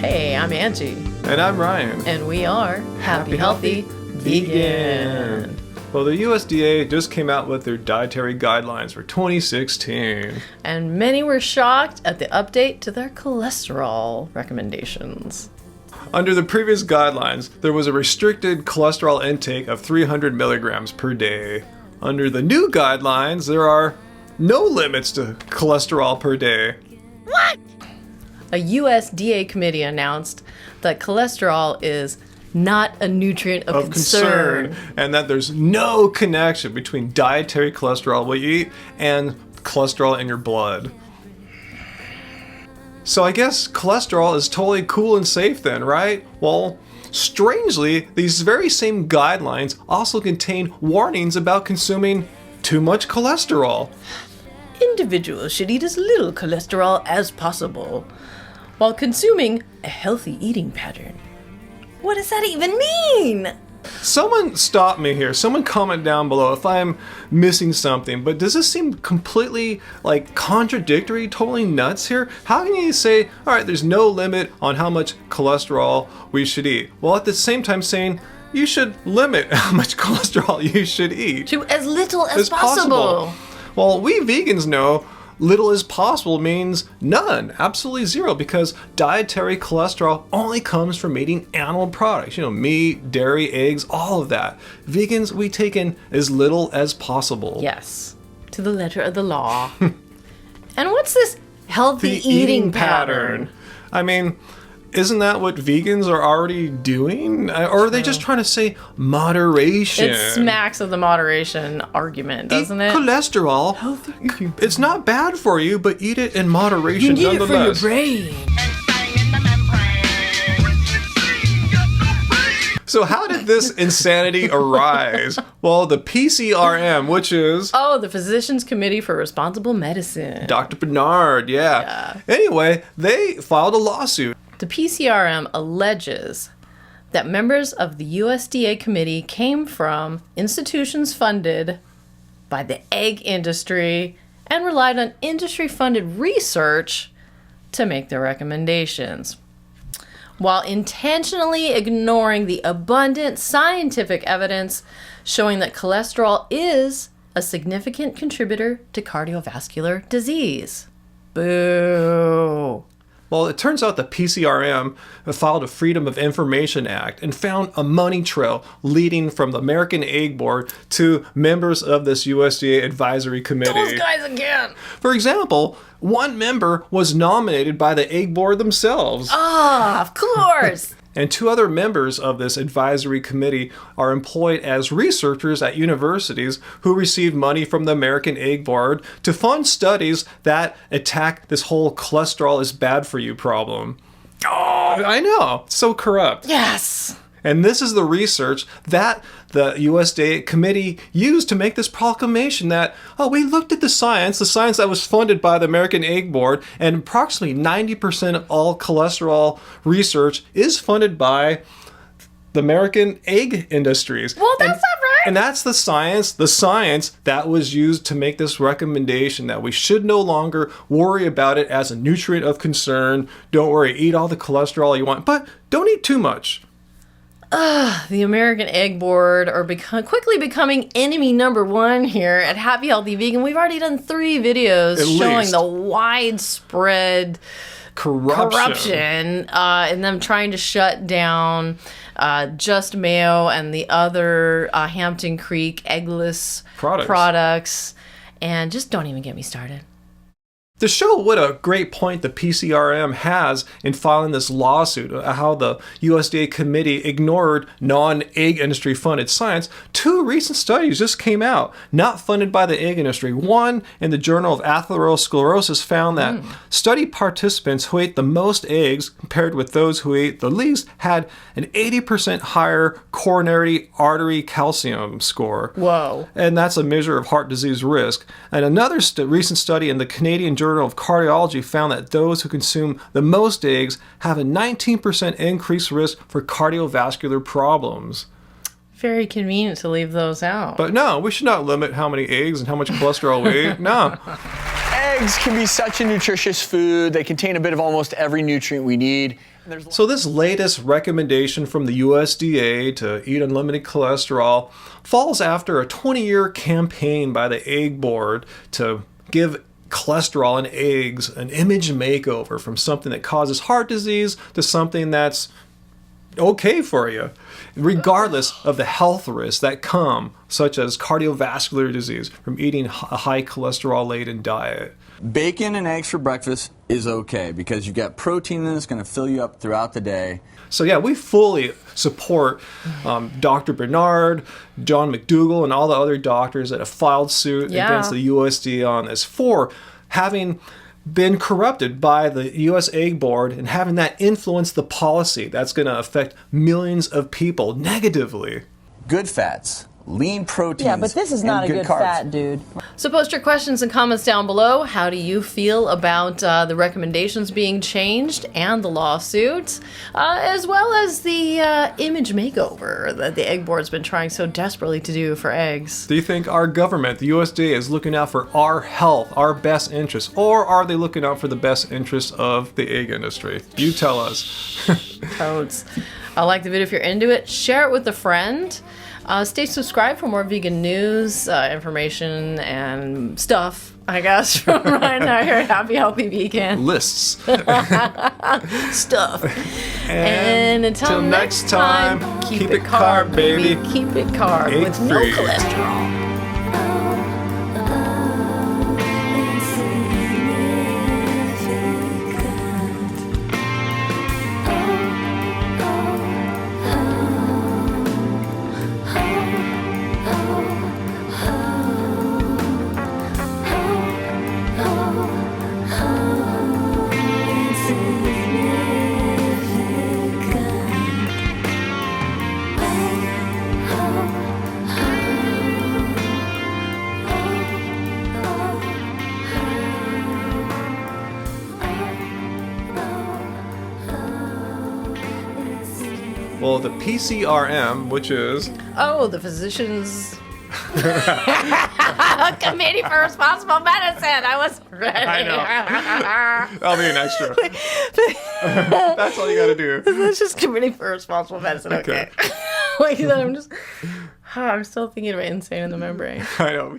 Hey, I'm Anji. And I'm Ryan. And we are Happy Healthy Vegan. Well, the USDA just came out with their Dietary Guidelines for 2016. And many were shocked at the update to their cholesterol recommendations. Under the previous guidelines, there was a restricted cholesterol intake of 300 milligrams per day. Under the new guidelines, there are no limits to cholesterol per day. What? A USDA committee announced that cholesterol is not a nutrient of concern. And that there's no connection between dietary cholesterol, what you eat, and cholesterol in your blood. So I guess cholesterol is totally cool and safe then, right? Well, strangely, these very same guidelines also contain warnings about consuming too much cholesterol. Individuals should eat as little cholesterol as possible while consuming a healthy eating pattern. What does that even mean? Someone stop me here. Someone comment down below if I'm missing something. But does this seem completely contradictory, totally nuts here? How can you say, all right, there's no limit on how much cholesterol we should eat, while at the same time saying you should limit how much cholesterol you should eat to as little as possible? Well, we vegans know little as possible means none, absolutely zero, because dietary cholesterol only comes from eating animal products. You know, meat, dairy, eggs, all of that. Vegans, we take in as little as possible. Yes, to the letter of the law. And what's this healthy eating pattern? I mean, isn't that what vegans are already doing? Or are they just trying to say moderation? It smacks of the moderation argument, doesn't it? Cholesterol, it's not bad for you, but eat it in moderation nonetheless. You need it for your brain. So how did this insanity arise? Well, the PCRM, which is... Oh, the Physicians Committee for Responsible Medicine. Dr. Bernard, yeah. Anyway, they filed a lawsuit. The PCRM alleges that members of the USDA committee came from institutions funded by the egg industry and relied on industry-funded research to make their recommendations, while intentionally ignoring the abundant scientific evidence showing that cholesterol is a significant contributor to cardiovascular disease. Boo! Well, it turns out the PCRM filed a Freedom of Information Act and found a money trail leading from the American Egg Board to members of this USDA advisory committee. Those guys again! For example, one member was nominated by the Egg Board themselves. Ah, of course! And two other members of this advisory committee are employed as researchers at universities who receive money from the American Egg Board to fund studies that attack this whole cholesterol is bad for you problem. Oh, I know. So corrupt. Yes. And this is the research that the USDA committee used to make this proclamation that, we looked at the science that was funded by the American Egg Board, and approximately 90% of all cholesterol research is funded by the American egg industries. Well, that's not right. And that's the science that was used to make this recommendation that we should no longer worry about it as a nutrient of concern. Don't worry, eat all the cholesterol you want, but don't eat too much. The American Egg Board are quickly becoming enemy number one here at Happy Healthy Vegan. We've already done 3 videos showing the widespread corruption and them trying to shut down Just Mayo and the other Hampton Creek eggless products. And just don't even get me started. To show what a great point the PCRM has in filing this lawsuit, how the USDA committee ignored non-egg industry funded science, 2 recent studies just came out, not funded by the egg industry. One in the Journal of Atherosclerosis found that study participants who ate the most eggs compared with those who ate the least had an 80% higher coronary artery calcium score. Whoa. And that's a measure of heart disease risk. And another recent study in the Canadian Journal of Cardiology found that those who consume the most eggs have a 19% increased risk for cardiovascular problems. Very convenient to leave those out. But no, we should not limit how many eggs and how much cholesterol we eat. No. Eggs Eggs can be such a nutritious food. They contain a bit of almost every nutrient we need. So this latest recommendation from the USDA to eat unlimited cholesterol falls after a 20-year campaign by the Egg Board to give cholesterol in eggs an image makeover from something that causes heart disease to something that's okay for you, regardless of the health risks that come, such as cardiovascular disease, from eating a high cholesterol-laden diet. Bacon and eggs for breakfast is okay because you got protein in it that's going to fill you up throughout the day. So yeah, we fully support Dr. Bernard, John McDougall, and all the other doctors that have filed suit against the USDA on this for having been corrupted by the U.S. Egg Board and having that influence the policy that's going to affect millions of people negatively. Good fats, lean proteins. Yeah, but this is not a good carbs. fat, dude. So post your questions and comments down below. How do you feel about the recommendations being changed and the lawsuits, as well as the image makeover that the Egg Board's been trying so desperately to do for eggs? Do you think our government, the USDA, is looking out for our health, our best interests, or are they looking out for the best interests of the egg industry? You tell us. Toads. Like the video if you're into it. Share it with a friend. Stay subscribed for more vegan news, information, and stuff, I guess, from Ryan out here, Happy Healthy Vegan. Lists. Stuff. And until next time, keep it carb, baby. Keep it carb with no Egg-free. cholesterol. Well, the PCRM, which is... Oh, the Physicians Committee for Responsible Medicine. I wasn't ready. I know. That'll be an extra. That's all you gotta do. That's just Committee for Responsible Medicine. Okay. Like, I'm still thinking about Insane in the Membrane. I know.